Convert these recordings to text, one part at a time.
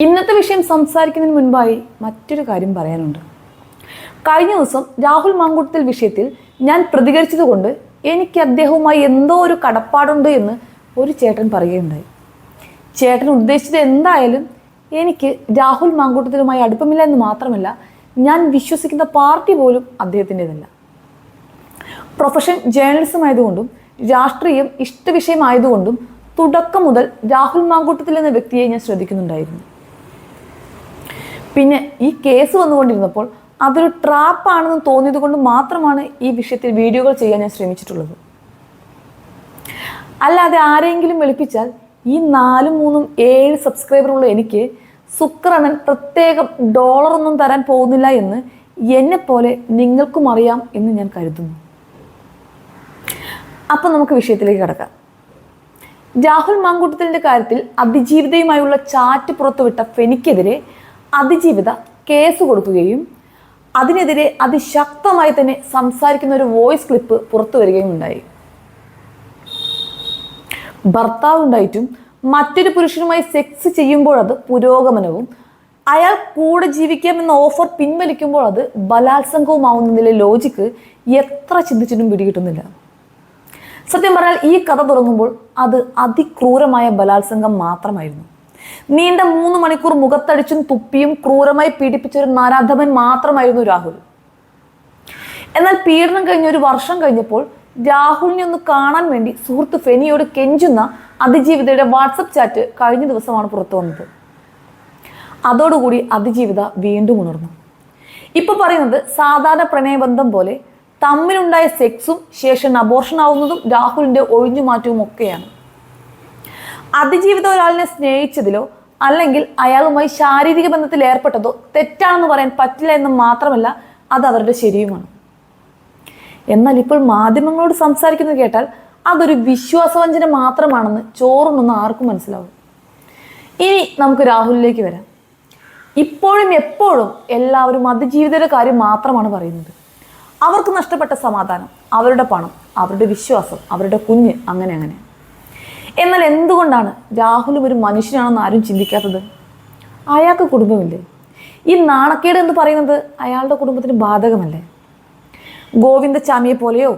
ഇന്നത്തെ വിഷയം സംസാരിക്കുന്നതിന് മുൻപായി മറ്റൊരു കാര്യം പറയാനുണ്ട്. കഴിഞ്ഞ ദിവസം രാഹുൽ മാങ്കൂട്ടത്തിൽ വിഷയത്തിൽ ഞാൻ പ്രതികരിച്ചതുകൊണ്ട് എനിക്ക് അദ്ദേഹവുമായി എന്തോ ഒരു കടപ്പാടുണ്ട് എന്ന് ഒരു ചേട്ടൻ പറയുകയുണ്ടായി. ചേട്ടൻ ഉദ്ദേശിച്ചത് എന്തായാലും എനിക്ക് രാഹുൽ മാങ്കൂട്ടത്തിലുമായി അടുപ്പമില്ല എന്ന് മാത്രമല്ല, ഞാൻ വിശ്വസിക്കുന്ന പാർട്ടി പോലും അദ്ദേഹത്തിൻ്റെതല്ല. പ്രൊഫഷൻ ജേർണലിസം ആയതുകൊണ്ടും രാഷ്ട്രീയം ഇഷ്ടവിഷയമായതുകൊണ്ടും തുടക്കം മുതൽ രാഹുൽ മാങ്കൂട്ടത്തിൽ എന്ന വ്യക്തിയെ ഞാൻ ശ്രദ്ധിക്കുന്നുണ്ടായിരുന്നു. പിന്നെ ഈ കേസ് വന്നുകൊണ്ടിരുന്നപ്പോൾ അതൊരു ട്രാപ്പാണെന്ന് തോന്നിയത് കൊണ്ട് മാത്രമാണ് ഈ വിഷയത്തിൽ വീഡിയോകൾ ചെയ്യാൻ ഞാൻ ശ്രമിച്ചിട്ടുള്ളത്. അല്ലാതെ ആരെങ്കിലും വെളുപ്പിച്ചാൽ ഈ 4, 3, 7 സബ്സ്ക്രൈബറുള്ള എനിക്ക് സുക്രണ്ണൻ പ്രത്യേകം ഡോളറൊന്നും തരാൻ പോകുന്നില്ല എന്ന് എന്നെപ്പോലെ നിങ്ങൾക്കും അറിയാം എന്ന് ഞാൻ കരുതുന്നു. അപ്പം നമുക്ക് വിഷയത്തിലേക്ക് കടക്കാം. രാഹുൽ മാങ്കൂട്ടത്തിൻ്റെ കാര്യത്തിൽ അതിജീവിതയുമായുള്ള ചാറ്റ് പുറത്തുവിട്ട ഫെനിക്കെതിരെ അതിജീവിത കേസ് കൊടുക്കുകയും അതിനെതിരെ അതിശക്തമായി തന്നെ സംസാരിക്കുന്ന ഒരു വോയിസ് ക്ലിപ്പ് പുറത്തു വരികയും ഉണ്ടായി. ഭർത്താവ് ഉണ്ടായിട്ടും മറ്റൊരു പുരുഷനുമായി സെക്സ് ചെയ്യുമ്പോൾ അത് പുരോഗമനവും, അയാൾ കൂടെ ജീവിക്കാമെന്ന ഓഫർ പിൻവലിക്കുമ്പോൾ അത് ബലാത്സംഗവുമാവുന്നതിലെ ലോജിക്ക് എത്ര ചിന്തിച്ചിട്ടും പിടികിട്ടുന്നില്ല. സത്യം പറഞ്ഞാൽ ഈ കഥ തുടങ്ങുമ്പോൾ അത് അതിക്രൂരമായ ബലാത്സംഗം മാത്രമായിരുന്നു. നീണ്ട 3 മണിക്കൂർ മുഖത്തടിച്ചും തുപ്പിയും ക്രൂരമായി പീഡിപ്പിച്ചൊരു നരാധമൻ മാത്രമായിരുന്നു രാഹുൽ. എന്നാൽ പീഡനം കഴിഞ്ഞ 1 വർഷം കഴിഞ്ഞപ്പോൾ രാഹുലിനെ ഒന്ന് കാണാൻ വേണ്ടി സുഹൃത്ത് ഫെനിയോട് കെഞ്ചുന്ന അതിജീവിതയുടെ വാട്സപ്പ് ചാറ്റ് കഴിഞ്ഞ ദിവസമാണ് പുറത്തു വന്നത്. അതോടുകൂടി അതിജീവിത വീണ്ടും ഉണർന്നു. ഇപ്പൊ പറയുന്നത് സാധാരണ പ്രണയബന്ധം പോലെ തമ്മിലുണ്ടായ സെക്സും ശേഷം അബോർഷൻ ആവുന്നതും രാഹുലിന്റെ ഒഴിഞ്ഞുമാറ്റവും ഒക്കെയാണ്. അതിജീവിത ഒരാളിനെ സ്നേഹിച്ചതിലോ അല്ലെങ്കിൽ അയാളുമായി ശാരീരിക ബന്ധത്തിൽ ഏർപ്പെട്ടതോ തെറ്റാണെന്ന് പറയാൻ പറ്റില്ല എന്ന് മാത്രമല്ല, അത് അവരുടെ ശരിയുമാണ്. എന്നാൽ ഇപ്പോൾ മാധ്യമങ്ങളോട് സംസാരിക്കുന്നത് കേട്ടാൽ അതൊരു വിശ്വാസവഞ്ചന മാത്രമാണെന്ന് ചോറുണ്ടെന്ന് ആർക്കും മനസ്സിലാവും. ഇനി നമുക്ക് രാഹുലിലേക്ക് വരാം. ഇപ്പോഴും എപ്പോഴും എല്ലാവരും അതിജീവിതയുടെ കാര്യം മാത്രമാണ് പറയുന്നത്. അവർക്ക് നഷ്ടപ്പെട്ട സമാധാനം, അവരുടെ പണം, അവരുടെ വിശ്വാസം, അവരുടെ കുഞ്ഞ്, അങ്ങനെ. എന്നാൽ എന്തുകൊണ്ടാണ് രാഹുലും ഒരു മനുഷ്യനാണെന്ന് ആരും ചിന്തിക്കാത്തത്? അയാൾക്ക് കുടുംബമില്ലേ? ഈ നാണക്കേട് എന്ന് പറയുന്നത് അയാളുടെ കുടുംബത്തിന് ബാധകമല്ലേ? ഗോവിന്ദചാമിയെ പോലെയോ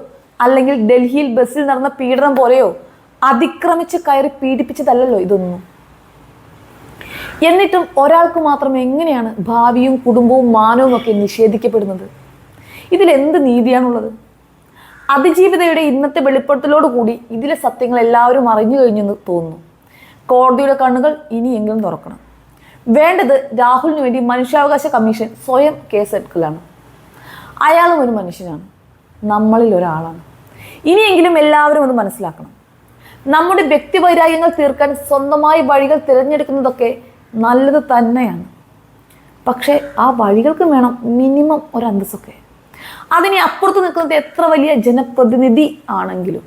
അല്ലെങ്കിൽ ഡൽഹിയിൽ ബസ്സിൽ നടന്ന പീഡനം പോലെയോ അതിക്രമിച്ച് കയറി പീഡിപ്പിച്ചതല്ലല്ലോ ഇതൊന്നും. എന്നിട്ടും ഒരാൾക്ക് മാത്രം എങ്ങനെയാണ് ഭാവിയും കുടുംബവും മാനവും ഒക്കെ നിഷേധിക്കപ്പെടുന്നത്? ഇതിലെന്ത് നീതിയാണുള്ളത്? അതിജീവിതയുടെ ഇന്നത്തെ വെളിപ്പെടുത്തലോടുകൂടി ഇതിലെ സത്യങ്ങൾ എല്ലാവരും അറിഞ്ഞു കഴിഞ്ഞെന്ന് തോന്നുന്നു. കോടതിയുടെ കണ്ണുകൾ ഇനിയെങ്കിലും തുറക്കണം. വേണ്ടത് രാഹുലിന് വേണ്ടി മനുഷ്യാവകാശ കമ്മീഷൻ സ്വയം കേസെടുക്കലാണ്. അയാളും ഒരു മനുഷ്യനാണ്, നമ്മളിൽ ഒരാളാണ്. ഇനിയെങ്കിലും എല്ലാവരും അത് മനസ്സിലാക്കണം. നമ്മുടെ വ്യക്തിവൈരാഗ്യങ്ങൾ തീർക്കാൻ സ്വന്തമായി വഴികൾ തിരഞ്ഞെടുക്കുന്നതൊക്കെ നല്ലത് തന്നെയാണ്. പക്ഷേ ആ വഴികൾക്ക് വേണം മിനിമം ഒരു അന്തസ്സൊക്കെ. അതിനെ അപ്പുറത്ത് നിൽക്കുന്നത് എത്ര വലിയ ജനപ്രതിനിധി ആണെങ്കിലും.